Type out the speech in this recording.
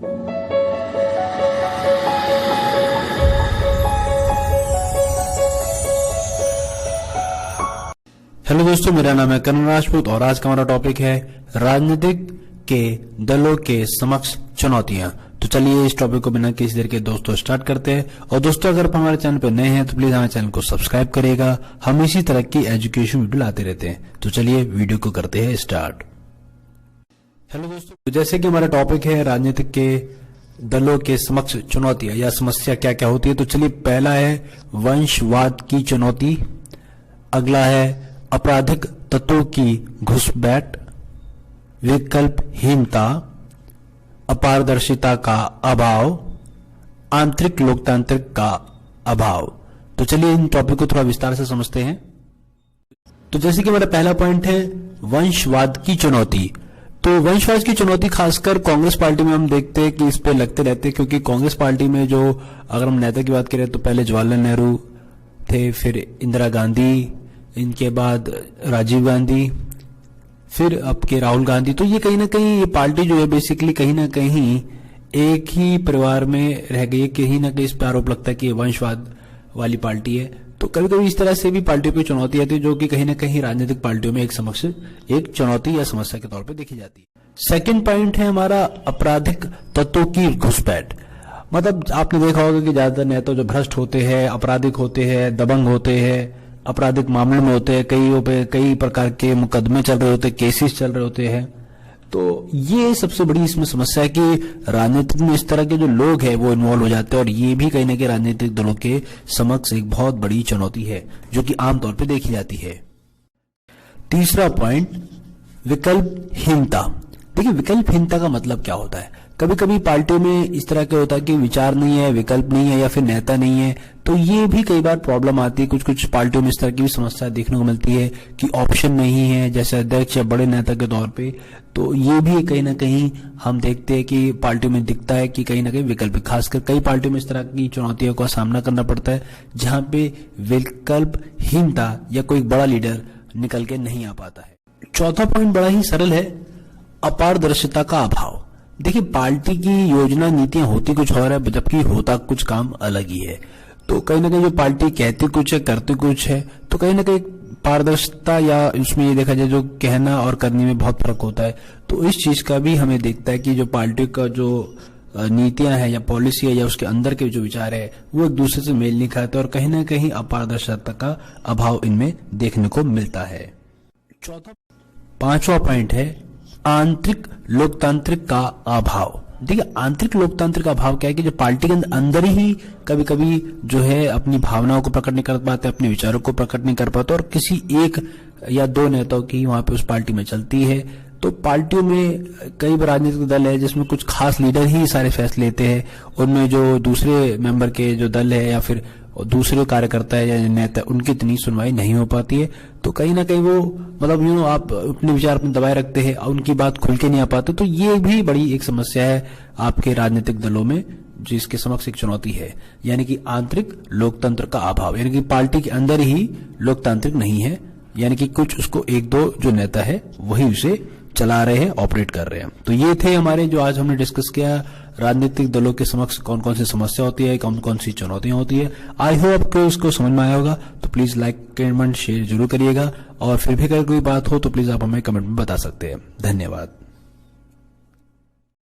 Hello दोस्तों, मेरा नाम है करण राजपूत और आज का हमारा टॉपिक है राजनीतिक के दलों के समक्ष चुनौतियां। तो चलिए इस टॉपिक को बिना किसी देर के दोस्तों स्टार्ट करते हैं। और दोस्तों, अगर आप हमारे चैनल पर नए हैं तो प्लीज हमारे चैनल को सब्सक्राइब करिएगा। हम इसी तरह की एजुकेशन वीडियो लाते रहते हैं। तो चलिए वीडियो को करते हैं स्टार्ट। हेलो दोस्तों, तो जैसे कि हमारा टॉपिक है राजनीतिक के दलों के समक्ष चुनौतियां या समस्या क्या क्या होती है। तो चलिए, पहला है वंशवाद की चुनौती, अगला है आपराधिक तत्वों की घुसपैठ, विकल्पहीनता, अपारदर्शिता का अभाव, आंतरिक लोकतांत्रिक का अभाव। तो चलिए इन टॉपिक को थोड़ा विस्तार से समझते हैं। तो जैसे कि हमारा पहला पॉइंट है वंशवाद की चुनौती। तो वंशवाद की चुनौती खासकर कांग्रेस पार्टी में हम देखते हैं कि इस पे लगते रहते हैं, क्योंकि कांग्रेस पार्टी में जो अगर हम नेता की बात करें तो पहले जवाहरलाल नेहरू थे, फिर इंदिरा गांधी, इनके बाद राजीव गांधी, फिर अब के राहुल गांधी। तो ये कहीं ना कहीं ये पार्टी जो है बेसिकली कहीं ना कहीं एक ही परिवार में रह गई है। कहीं ना कहीं इस पर आरोप लगता है कि ये वंशवाद वाली पार्टी है। तो कभी कभी इस तरह से भी पार्टियों पर चुनौती आती है, जो कि कहीं ना कहीं राजनीतिक पार्टियों में एक समक्ष एक चुनौती या समस्या के तौर पर देखी जाती है। सेकेंड पॉइंट है हमारा आपराधिक तत्वों की घुसपैठ। मतलब आपने देखा होगा कि ज्यादातर नेता जो भ्रष्ट होते हैं, आपराधिक होते हैं, दबंग होते हैं, आपराधिक मामले में होते हैं, कई प्रकार के मुकदमे चल रहे होते हैं, केसेस चल रहे होते हैं। तो ये सबसे बड़ी इसमें समस्या है कि राजनीतिक में इस तरह के जो लोग हैं वो इन्वॉल्व हो जाते हैं, और ये भी कहीं ना कहीं राजनीतिक दलों के समक्ष एक बहुत बड़ी चुनौती है जो कि आमतौर पर देखी जाती है। तीसरा पॉइंट, विकल्पहीनता। देखिए, विकल्पहीनता का मतलब क्या होता है। कभी कभी पार्टियों में इस तरह का होता है कि विचार नहीं है, विकल्प नहीं है, या फिर नेता नहीं है। तो ये भी कई बार प्रॉब्लम आती है। कुछ कुछ पार्टियों में इस तरह की भी समस्या देखने को मिलती है कि ऑप्शन नहीं है, जैसे अध्यक्ष या बड़े नेता के तौर पे। तो ये भी कहीं ना कहीं हम देखते हैं कि पार्टियों में दिखता है कि कहीं ना कहीं विकल्प, खासकर कई पार्टियों में इस तरह की चुनौतियों का सामना करना पड़ता है, जहां पे विकल्पहीनता या कोई बड़ा लीडर निकल के नहीं आ पाता है। चौथा पॉइंट बड़ा ही सरल है, अपारदर्शिता का अभाव। देखिए, पार्टी की योजना नीतियां होती कुछ और है, जबकि होता कुछ काम अलग ही है। तो कहीं ना कहीं जो पार्टी कहती कुछ है, करती कुछ है, तो कहीं ना कहीं पारदर्शिता या उसमें ये देखा जाए जो कहना और करने में बहुत फर्क होता है। तो इस चीज का भी हमें देखता है कि जो पार्टी का जो नीतियां है या पॉलिसी है या उसके अंदर के जो विचार है वो एक दूसरे से मेल नहीं खाते, और कहीं ना कहीं अपारदर्शिता का अभाव इनमें देखने को मिलता है। पांचवा पॉइंट है आंतरिक लोकतांत्रिक का अभाव। देखिए, आंतरिक लोकतांत्रिक का अभाव क्या है कि जो पार्टी के अंदर ही कभी कभी जो है अपनी भावनाओं को प्रकट नहीं कर पाते, अपने विचारों को प्रकट नहीं कर पाते, और किसी एक या दो नेताओं की वहां पे उस पार्टी में चलती है। तो पार्टियों में कई राजनीतिक दल है जिसमें कुछ खास लीडर ही सारे फैसले लेते हैं, उनमें जो दूसरे मेंबर के जो दल है या फिर दूसरे कार्यकर्ता है या नेता, उनकी इतनी सुनवाई नहीं हो पाती है। तो कहीं ना कहीं वो मतलब आप अपने विचार अपने दबाए रखते हैं, उनकी बात खुल के नहीं आ पाते। तो ये भी बड़ी एक समस्या है आपके राजनीतिक दलों में, जिसके समक्ष एक चुनौती है, यानी कि आंतरिक लोकतंत्र का अभाव। यानी कि पार्टी के अंदर ही लोकतांत्रिक नहीं है, यानी कि कुछ उसको एक दो जो नेता है वही उसे चला रहे हैं, ऑपरेट कर रहे हैं। तो ये थे हमारे जो आज हमने डिस्कस किया, राजनीतिक दलों के समक्ष कौन कौन सी समस्या होती है, कौन कौन सी चुनौतियां होती है। आई होप कि उसको समझ में आया होगा। तो प्लीज लाइक, कमेंट, शेयर जरूर करिएगा, और फिर भी अगर कोई बात हो तो प्लीज आप हमें कमेंट में बता सकते हैं। धन्यवाद।